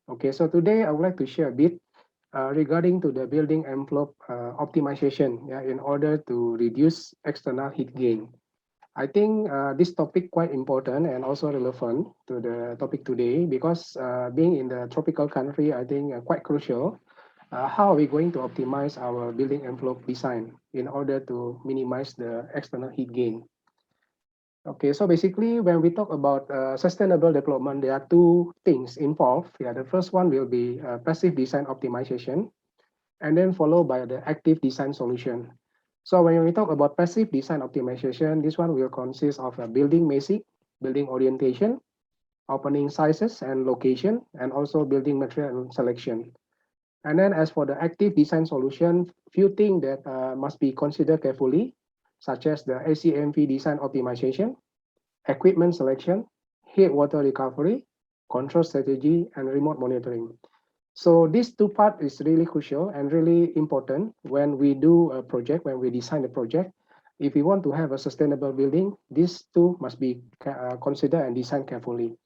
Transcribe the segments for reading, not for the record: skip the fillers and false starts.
Okay, so today I would like to share a bit regarding to the building envelope optimization, yeah, in order to reduce external heat gain. I think this topic quite important and also relevant to the topic today because being in the tropical country, I think quite crucial. How are we going to optimize our building envelope design in order to minimize the external heat gain? Okay, so basically, when we talk about sustainable development, there are two things involved. Yeah, the first one will be passive design optimization, and then followed by the active design solution. So when we talk about passive design optimization, this one will consist of a building basic, building orientation, opening sizes and location, and also building material selection. And then as for the active design solution, few things that must be considered carefully, such as the ACMV design optimization, equipment selection, heat water recovery, control strategy, and remote monitoring. So these two parts is really crucial and really important when we do a project, when we design a project. If we want to have a sustainable building, these two must be considered and designed carefully.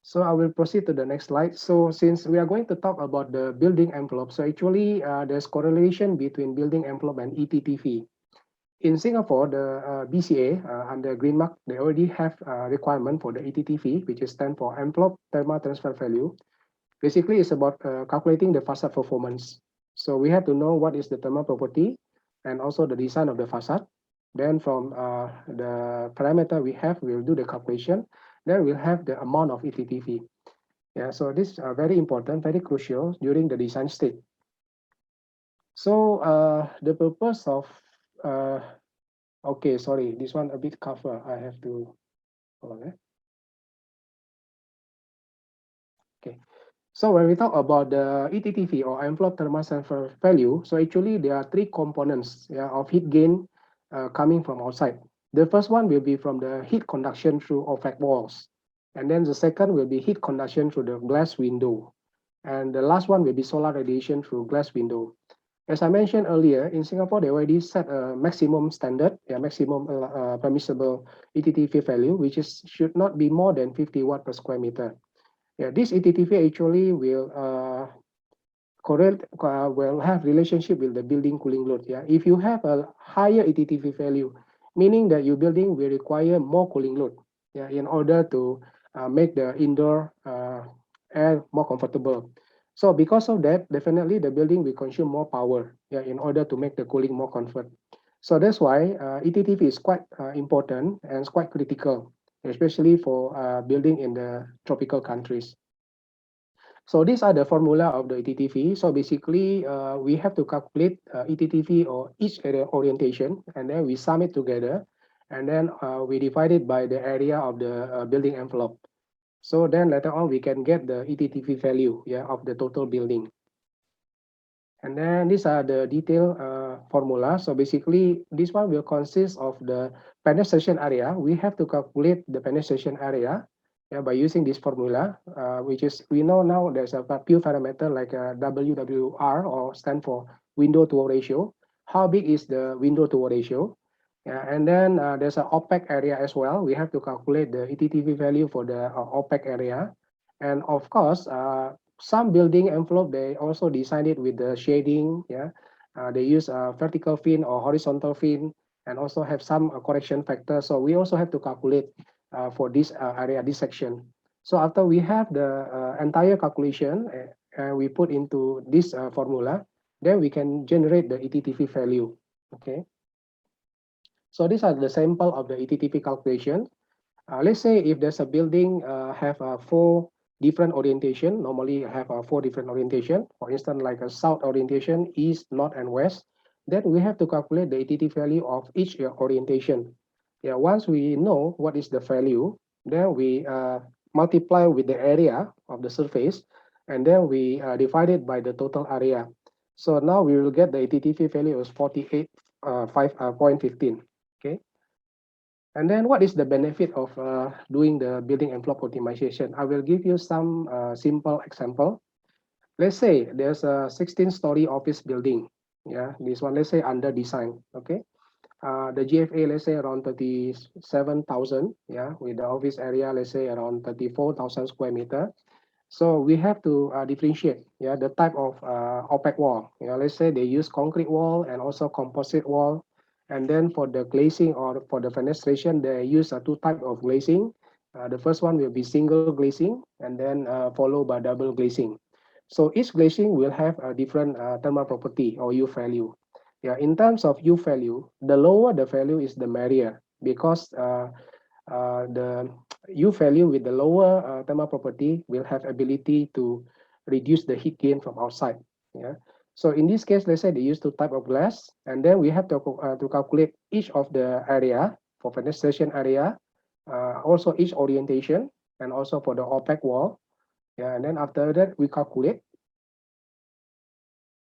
So I will proceed to the next slide. So since we are going to talk about the building envelope, so actually there's correlation between building envelope and ETTV. In Singapore, the BCA under Green Mark, they already have a requirement for the ETTV, which is stand for envelope thermal transfer value. Basically, it's about calculating the facade performance. So we have to know what is the thermal property and also the design of the facade. Then from the parameter we have, we'll do the calculation. Then we'll have the amount of ETTV. Yeah, so this is very important, very crucial during the design stage. So the purpose of, uh, okay, sorry, this one a bit cover. I have to, hold on, okay. So when we talk about the ETTV or envelope thermal transfer value, so actually there are three components, yeah, of heat gain coming from outside. The first one will be from the heat conduction through opaque walls. And then the second will be heat conduction through the glass window. And the last one will be solar radiation through glass window. As I mentioned earlier, in Singapore, they already set a maximum standard, yeah, maximum permissible ETTV value, which is should not be more than 50 watt per square meter. Yeah, this ETTV actually will have relationship with the building cooling load. Yeah, if you have a higher ETTV value, meaning that your building will require more cooling load. Yeah, in order to make the indoor air more comfortable. So because of that, definitely the building will consume more power. Yeah, in order to make the cooling more comfort. So that's why ETTV is quite important and it's quite critical, especially for building in the tropical countries. So these are the formula of the ETTV. So basically, we have to calculate ETTV or each area orientation, and then we sum it together, and then we divide it by the area of the building envelope. So then later on, we can get the ETTV value, yeah, of the total building. And then these are the detailed formula. So basically, this one will consist of the penetration area. We have to calculate the penetration area, yeah, by using this formula, which is, we know now there's a few parameter like WWR, or stand for window to wall ratio. How big is the window to wall ratio? Yeah, and then there's an opaque area as well. We have to calculate the ETTV value for the opaque area. And of course, some building envelope, they also design it with the shading. Yeah, they use a vertical fin or horizontal fin, and also have some correction factor. So we also have to calculate for this area, this section. So after we have the entire calculation, and we put into this formula, then we can generate the ETTV value. Okay. So these are the sample of the ETTV calculation. Let's say if there's a building have four different orientation, normally have four different orientation. For instance, like a south orientation, east, north, and west. Then we have to calculate the ETT value of each orientation. Yeah, once we know what is the value, then we multiply with the area of the surface, and then we divide it by the total area. So now we will get the ETTV value as 48 5.15. Okay. And then what is the benefit of doing the building envelope optimization? I will give you some simple example. Let's say there's a 16-story office building. Yeah, this one, let's say under design. Okay. The GFA, let's say around 37,000. Yeah, with the office area, let's say around 34,000 square meter. So we have to differentiate, yeah, the type of opaque wall. Let's say they use concrete wall and also composite wall. And then for the glazing or for the fenestration, they use two type of glazing. The first one will be single glazing and then followed by double glazing. So each glazing will have a different thermal property or U value. Yeah, in terms of U value, the lower the value is the merrier because the U value with the lower thermal property will have ability to reduce the heat gain from outside. Yeah. So in this case, let's say they use two type of glass, and then we have to calculate each of the area for fenestration area, also each orientation, and also for the opaque wall. Yeah, and then after that we calculate.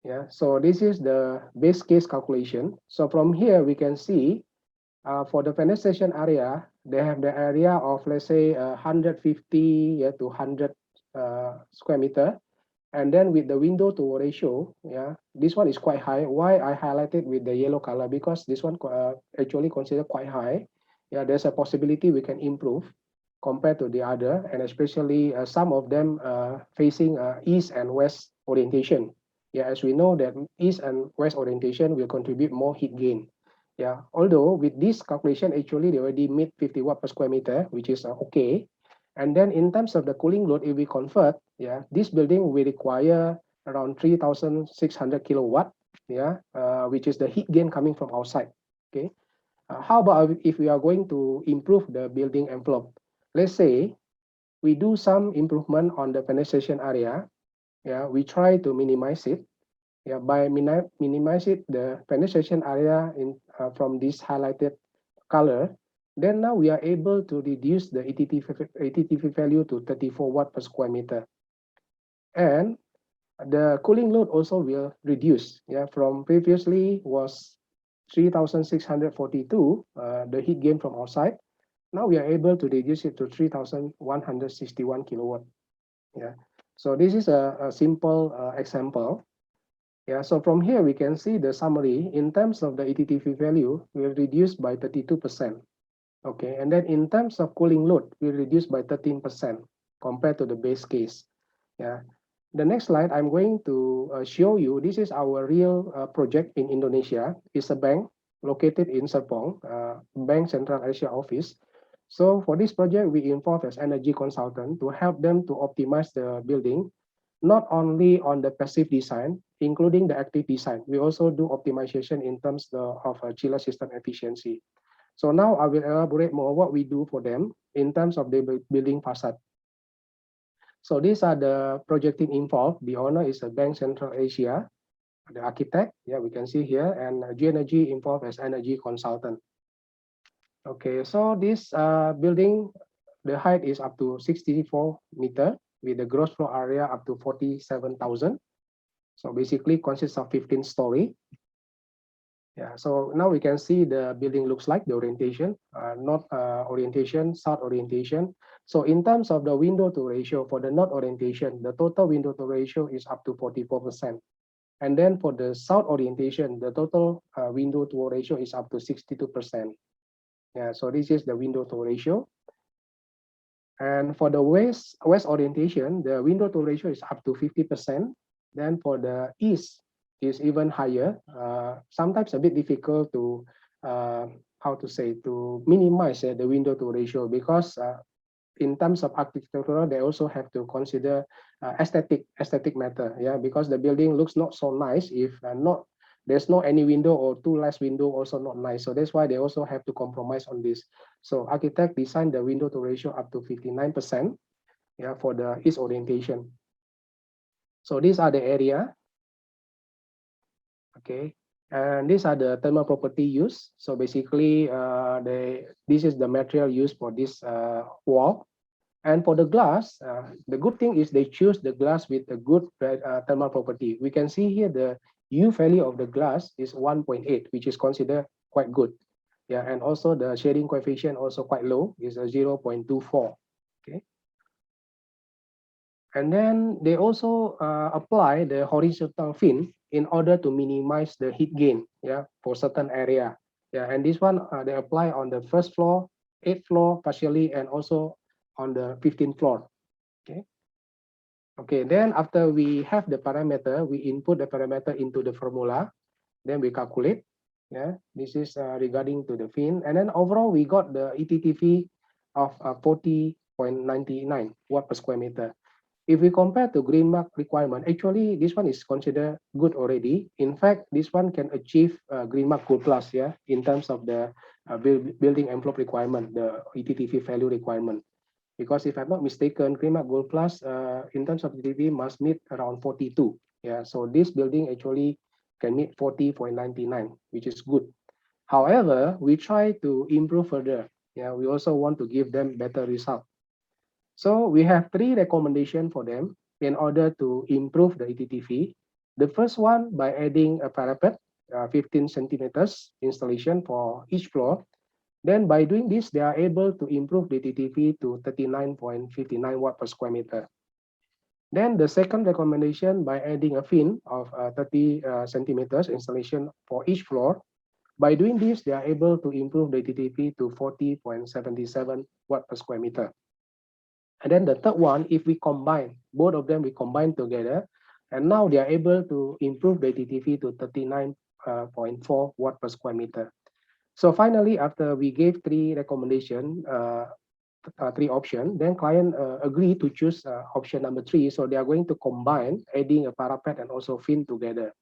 Yeah, so this is the base case calculation. So from here we can see for the fenestration area, they have the area of, let's say, 150, yeah, to 100 square meter. And then with the window to ratio, yeah, this one is quite high. Why I highlighted with the yellow color? Because this one actually considered quite high. Yeah, there's a possibility we can improve compared to the other, and especially some of them facing east and west orientation. Yeah, as we know that east and west orientation will contribute more heat gain. Yeah, although with this calculation, actually they already meet 50 watt per square meter, which is okay. And then in terms of the cooling load, if we convert, yeah, this building will require around 3,600 kilowatt, yeah, which is the heat gain coming from outside. Okay. How about if we are going to improve the building envelope? Let's say we do some improvement on the penetration area. Yeah, we try to minimize it. Yeah, by minimize it, the penetration area in from this highlighted color, then now we are able to reduce the ATTV value to 34 watt per square meter. And the cooling load also will reduce. Yeah, from previously was 3,642, the heat gain from outside. Now we are able to reduce it to 3,161 kilowatt. Yeah. So this is a simple example. Yeah, so from here we can see the summary in terms of the ATTV value will reduce by 32%. Okay, and then in terms of cooling load, we reduce by 13% compared to the base case. Yeah. The next slide, I'm going to show you, this is our real project in Indonesia. It's a bank located in Serpong, Bank Central Asia office. So for this project, we involve as energy consultant to help them to optimize the building, not only on the passive design, including the active design. We also do optimization in terms of chiller system efficiency. So now I will elaborate more what we do for them in terms of the building facade. So these are the project team involved. The owner is a Bank Central Asia, the architect, yeah, we can see here, and G Energy involved as energy consultant. Okay, so this building, the height is up to 64 meter with the gross floor area up to 47,000. So basically consists of 15 story. Yeah, so now we can see the building looks like the orientation, north orientation, south orientation. So in terms of the window to ratio for the north orientation, the total window to ratio is up to 44%. And then for the south orientation, the total window to ratio is up to 62%. Yeah, so this is the window to ratio. And for the west orientation, the window to ratio is up to 50%. Then for the east is even higher. Sometimes a bit difficult to how to say to minimize the window to ratio because in terms of architectural, they also have to consider aesthetic matter. Yeah, because the building looks not so nice if not there's no any window or too less window also not nice. So that's why they also have to compromise on this. So architect designed the window to ratio up to 59%, yeah, for the east orientation. So these are the area. Okay. And these are the thermal property used. So basically, this is the material used for this wall. And for the glass, the good thing is they choose the glass with a good thermal property. We can see here the U value of the glass is 1.8, which is considered quite good. Yeah, and also the shading coefficient also quite low, is a 0.24. Okay. And then they also apply the horizontal fin in order to minimize the heat gain, yeah, for certain area. Yeah, and this one they apply on the first floor, 8th floor partially, and also on the 15th floor. Okay. Okay, then after we have the parameter, we input the parameter into the formula, then we calculate. Yeah, this is regarding to the fin, and then overall we got the ETTV of 40.99 watt per square meter. If we compare to green mark requirement, actually this one is considered good already. In fact, this one can achieve green mark gold plus, yeah, in terms of the building envelope requirement, the ETTV value requirement. Because if I'm not mistaken, green mark gold plus in terms of ETTV must meet around 42. Yeah, so this building actually can meet 40.99, which is good. However, we try to improve further. Yeah, we also want to give them better result. So we have three recommendations for them in order to improve the ETTV. The first one by adding a parapet, 15 centimeters installation for each floor. Then by doing this, they are able to improve the ETTV to 39.59 watt per square meter. Then the second recommendation by adding a fin of 30 centimeters installation for each floor. By doing this, they are able to improve the ETTV to 40.77 watt per square meter. And then the third one, if we combine, both of them we combine together, and now they are able to improve the ETTV to 39.4 watt per square meter. So finally, after we gave three recommendation, three option, then client agree to choose option number 3. So they are going to combine, adding a parapet and also fin together.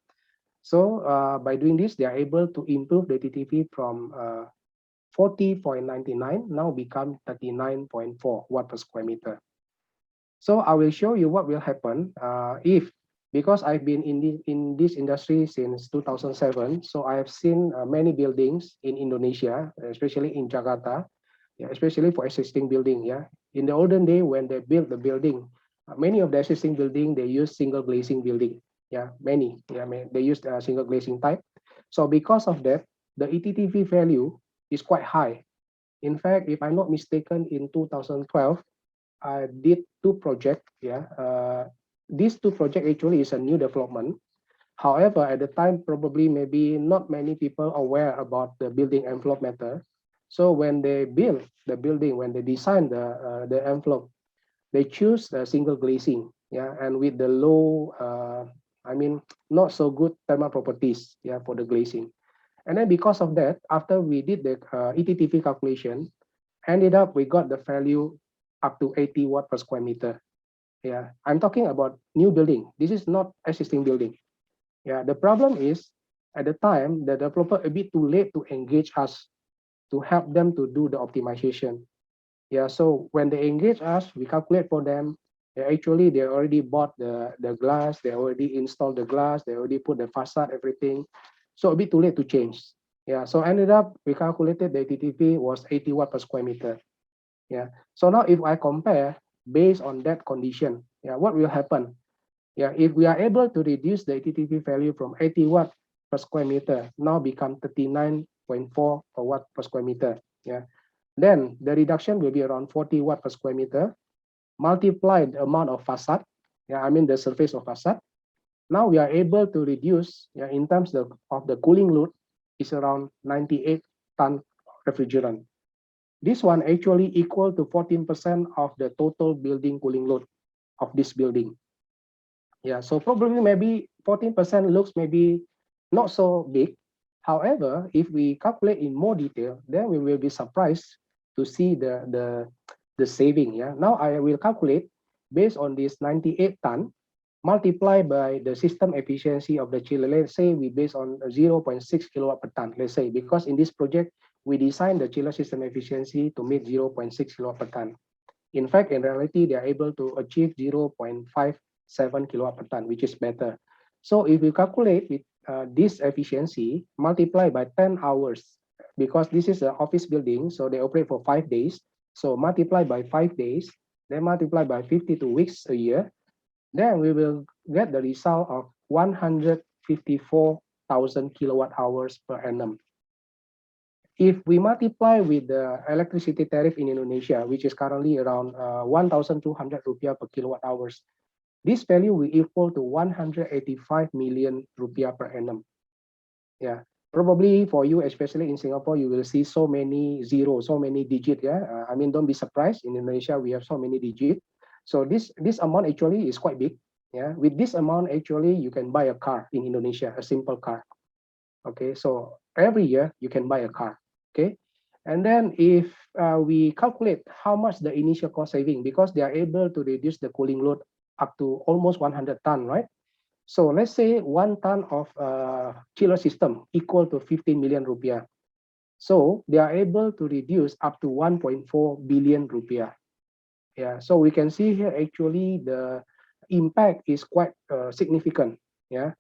So by doing this, they are able to improve the ETTV from 40.99 now become 39.4 watt per square meter. So I will show you what will happen if, because I've been in this industry since 2007, so I have seen many buildings in Indonesia, especially in Jakarta, yeah, especially for existing building. Yeah, in the olden day when they built the building, many of the existing building they use single glazing building. Yeah, many. Yeah, they use single glazing type. So because of that, the ETTV value is quite high. In fact, if I'm not mistaken, in 2012, I did two projects. Yeah, these two projects actually is a new development. However, at the time, probably maybe not many people aware about the building envelope matter. So when they build the building, when they design the envelope, they choose the single glazing. Yeah, and with the low, I mean, not so good thermal properties. Yeah, for the glazing. And then because of that, after we did the ETTV calculation, ended up we got the value up to 80 watt per square meter. Yeah, I'm talking about new building. This is not existing building. Yeah, the problem is at the time the developer a bit too late to engage us to help them to do the optimization. Yeah, so when they engage us, we calculate for them. Actually, they already bought the glass, they already installed the glass, they already put the facade, everything. So a bit too late to change. Yeah, so ended up we calculated the TTV was 80 watt per square meter. Yeah. So now if I compare based on that condition, yeah, what will happen? Yeah, if we are able to reduce the TTV value from 80 watt per square meter, now become 39.4 per watt per square meter. Yeah. Then the reduction will be around 40 watt per square meter, multiply the amount of facade. Yeah, I mean the surface of facade. Now we are able to reduce, yeah, in terms of the cooling load is around 98 ton refrigerant. This one actually equal to 14% of the total building cooling load of this building. Yeah, so probably maybe 14% looks maybe not so big. However, if we calculate in more detail, then we will be surprised to see the saving. Yeah, now I will calculate based on this 98 ton multiply by the system efficiency of the chiller. Let's say we base on 0.6 kilowatt per ton. Let's say because in this project we designed the chiller system efficiency to meet 0.6 kilowatt per ton. In fact, in reality, they are able to achieve 0.57 kilowatt per ton, which is better. So if you calculate with this efficiency, multiply by 10 hours, because this is an office building, so they operate for 5 days. So multiply by 5 days, then multiply by 52 weeks a year, then we will get the result of 154,000 kilowatt hours per annum. If we multiply with the electricity tariff in Indonesia, which is currently around 1,200 rupiah per kilowatt hours, this value will equal to 185 million rupiah per annum. Yeah, probably for you, especially in Singapore, you will see so many zeros, so many digits. Yeah, I mean, don't be surprised. In Indonesia, we have so many digits. So this amount actually is quite big. Yeah, with this amount actually you can buy a car in Indonesia, a simple car. Okay, so every year you can buy a car. Okay, and then if we calculate how much the initial cost saving, because they are able to reduce the cooling load up to almost 100 ton, right? So let's say 1 ton of chiller system equal to 15 million rupiah. So they are able to reduce up to 1.4 billion rupiah. Yeah, so we can see here actually the impact is quite significant. Yeah.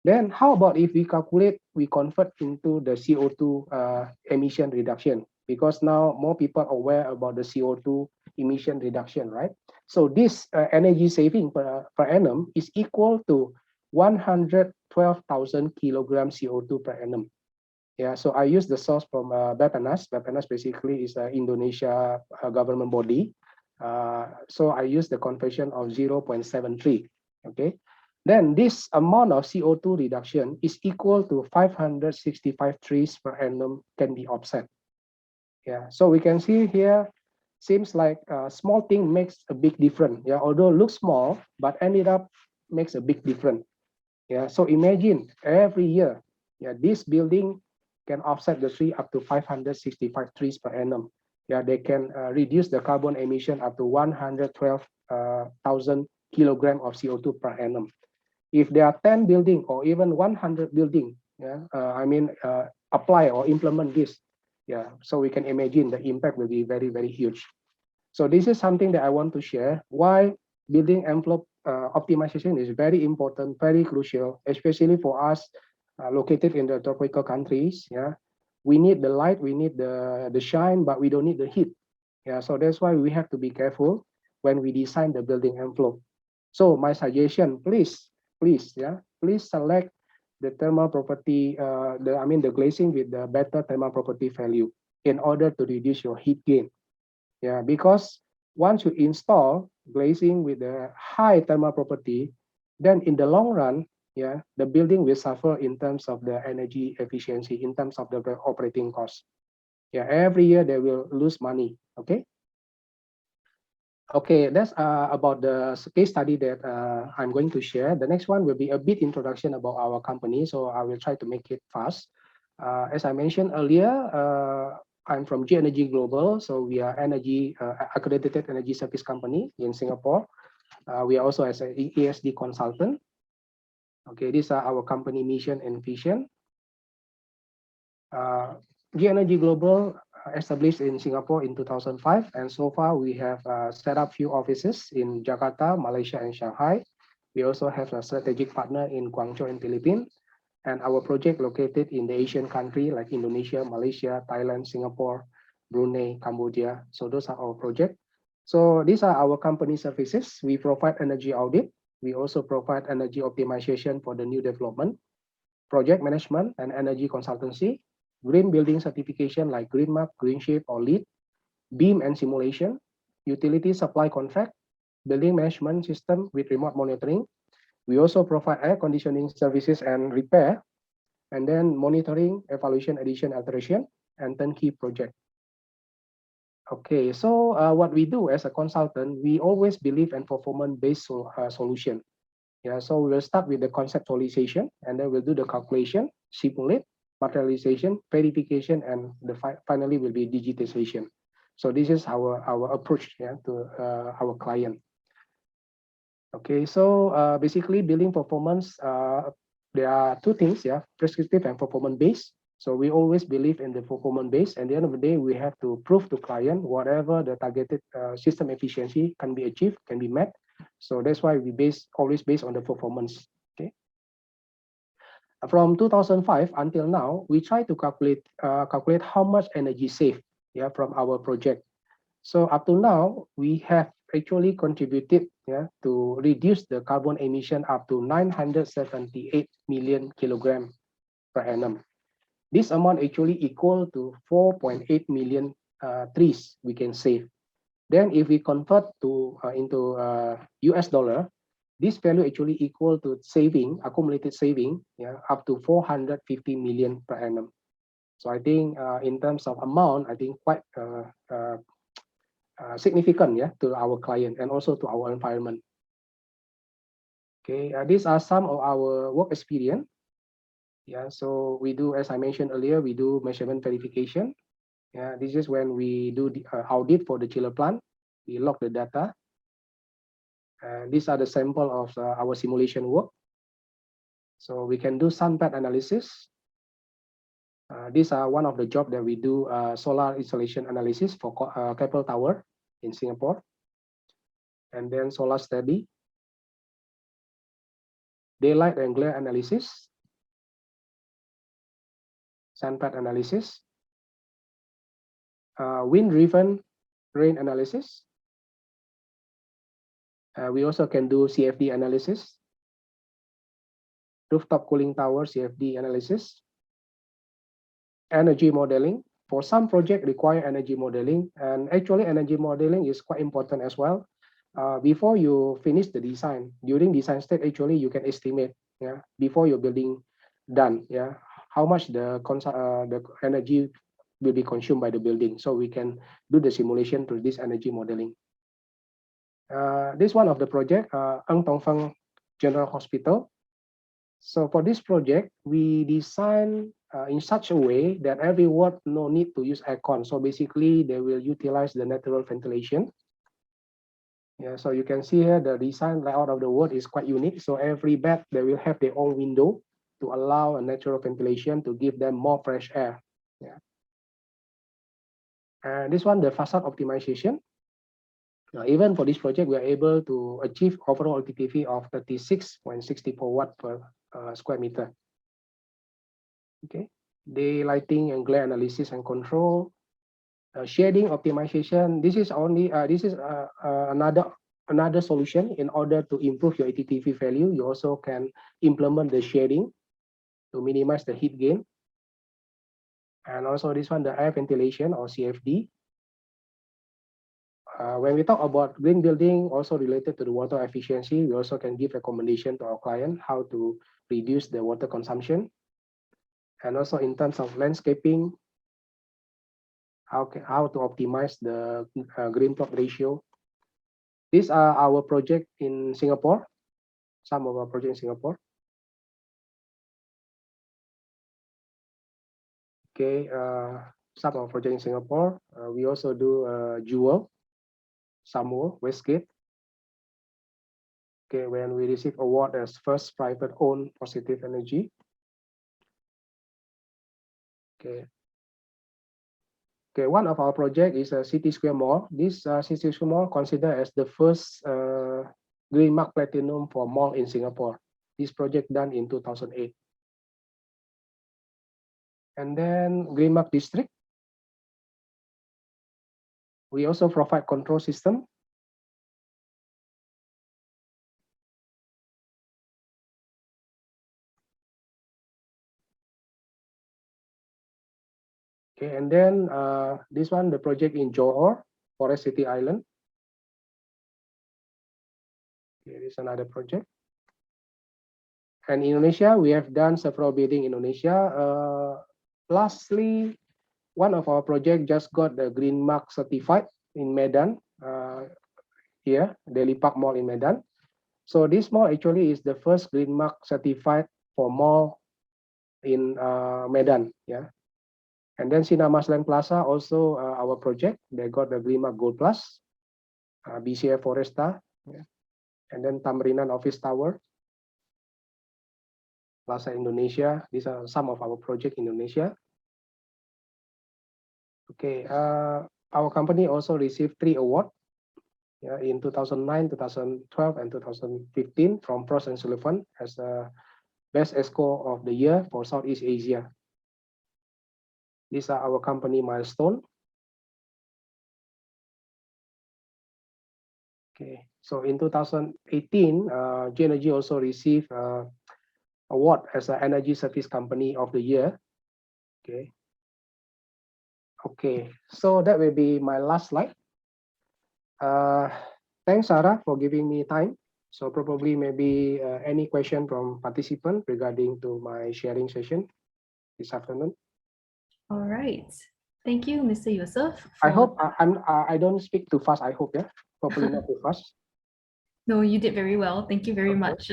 Then how about if we calculate, we convert into the CO2 emission reduction? Because now more people are aware about the CO2 emission reduction, right? So this energy saving per annum is equal to 112,000 kilograms CO2 per annum. Yeah, so I use the source from Bappenas. Bappenas basically is an Indonesia government body. So I use the conversion of 0.73. Okay. Then this amount of CO2 reduction is equal to 565 trees per annum can be offset. Yeah. So we can see here, seems like a small thing makes a big difference. Yeah. Although looks small, but ended up makes a big difference. Yeah. So imagine every year, yeah, this building can offset the tree up to 565 trees per annum. Yeah, they can reduce the carbon emission up to 112,000 kilogram of CO2 per annum. If there are 10 building or even 100 building, yeah, apply or implement this, yeah, so we can imagine the impact will be very, very huge. So this is something that I want to share. Why building envelope optimization is very important, very crucial, especially for us located in the tropical countries. Yeah, we need the light, we need the shine, but we don't need the heat. Yeah, so that's why we have to be careful when we design the building envelope. So my suggestion, please, yeah, please select the thermal property, the glazing with the better thermal property value in order to reduce your heat gain. Yeah, because once you install glazing with the high thermal property, then in the long run, yeah, the building will suffer in terms of the energy efficiency, in terms of the operating cost. Yeah, every year they will lose money. Okay. Okay, that's about the case study that I'm going to share. The next one will be a bit introduction about our company, so I will try to make it fast. As I mentioned earlier, I'm from G Energy Global, so we are accredited energy service company in Singapore. We are also as an ESG consultant. Okay, these are our company mission and vision. G Energy Global established in Singapore in 2005, and so far we have set up few offices in Jakarta, Malaysia, and Shanghai. We also have a strategic partner in Guangzhou in Philippines, and our project located in the Asian country like Indonesia, Malaysia, Thailand, Singapore, Brunei, Cambodia. So those are our projects. So these are our company services. We provide energy audit. We also provide energy optimization for the new development, project management and energy consultancy, green building certification like Green Map, Green Shape, or LEED, BEAM and simulation, utility supply contract, building management system with remote monitoring. We also provide air conditioning services and repair, and then monitoring, evaluation, addition, alteration, and turnkey project. Okay, so what we do as a consultant, we always believe in performance-based solution. Yeah, so we will start with the conceptualization, and then we'll do the calculation, simulate, materialization, verification, and finally will be digitization. So this is our approach, yeah, to our client. Okay, so basically building performance, there are two things, yeah, prescriptive and performance based. So we always believe in the performance based. At the end of the day, we have to prove to client whatever the targeted system efficiency can be achieved, can be met. So that's why we always based on the performance. Okay. From 2005 until now, we try to calculate how much energy saved, yeah, from our project. So up to now, we have actually contributed, yeah, to reduce the carbon emission up to 978 million kilogram per annum. This amount actually equal to 4.8 million trees we can save. Then if we convert into US dollar, this value actually equal to accumulated saving, yeah, up to 450 million per annum. So I think in terms of amount, I think quite significant, yeah, to our client and also to our environment. Okay, these are some of our work experience. Yeah, so we do, as I mentioned earlier, we do measurement verification. Yeah, this is when we do the audit for the chiller plant. We log the data. And these are the sample of our simulation work. So we can do sunpad analysis. These are one of the job that we do solar installation analysis for Keppel Tower in Singapore. And then solar study, daylight and glare analysis, sunpad analysis, wind-driven rain analysis. We also can do CFD analysis, rooftop cooling tower CFD analysis, energy modeling. For some project require energy modeling, and actually energy modeling is quite important as well. Before you finish the design, during design stage, actually you can estimate, yeah, before your building done, yeah, how much the energy will be consumed by the building. So we can do the simulation through this energy modeling. This one of the project, Ng Tong Fang General Hospital. So for this project, we design in such a way that every ward no need to use aircon. So basically, they will utilize the natural ventilation. Yeah, so you can see here the design layout of the ward is quite unique. So every bed they will have their own window to allow a natural ventilation to give them more fresh air. Yeah. And this one, the facade optimization. Even for this project, we are able to achieve overall LTTV of 36.64 watt per square meter. Okay, daylighting and glare analysis and control, shading optimization. This is only another solution in order to improve your LTTV value. You also can implement the shading to minimize the heat gain. And also this one, the air ventilation or CFD. When we talk about green building, also related to the water efficiency, we also can give recommendation to our client how to reduce the water consumption. And also in terms of landscaping, how to optimize the green plot ratio. These are our project in Singapore, some of our projects in Singapore. Okay, some of our projects in Singapore. We also do Jewel, Samuel, Westgate. Okay, when we receive award as first private owned positive energy. Okay. Okay, one of our project is a City Square Mall. This City Square Mall considered as the first Green Mark Platinum for mall in Singapore. This project done in 2008. And then Green Mark District. We also provide control system. Okay, and then this one, the project in Johor, Forest City Island. Here is another project. And in Indonesia, we have done several building in Indonesia. Lastly, one of our project just got the Green Mark certified in Medan, here, Delhi Park Mall in Medan. So this mall actually is the first Green Mark certified for mall in Medan, yeah. And then Sinar Masland Plaza, also our project, they got the Green Mark Gold Plus, BCA Foresta, yeah. And then Tamrinan Office Tower, Plaza Indonesia. These are some of our project in Indonesia. Okay, our company also received 3 awards, yeah, in 2009, 2012, and 2015 from Frost & Sullivan as the Best ESCO of the Year for Southeast Asia. These are our company milestone. Okay, so in 2018, G-Energy also received award as an Energy Service Company of the Year. Okay. Okay, so that will be my last slide. Thanks, Sarah, for giving me time. So probably maybe any question from participant regarding to my sharing session this afternoon. All right. Thank you, Mr. Yusuf. I hope I don't speak too fast. I hope, yeah, hopefully not too fast. No, you did very well. Thank you very Okay. much.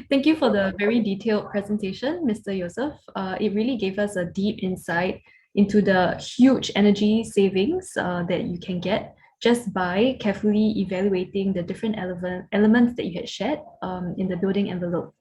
Thank you for the very detailed presentation, Mr. Yusuf. It really gave us a deep insight into the huge energy savings that you can get just by carefully evaluating the different elements that you had shared in the building envelope.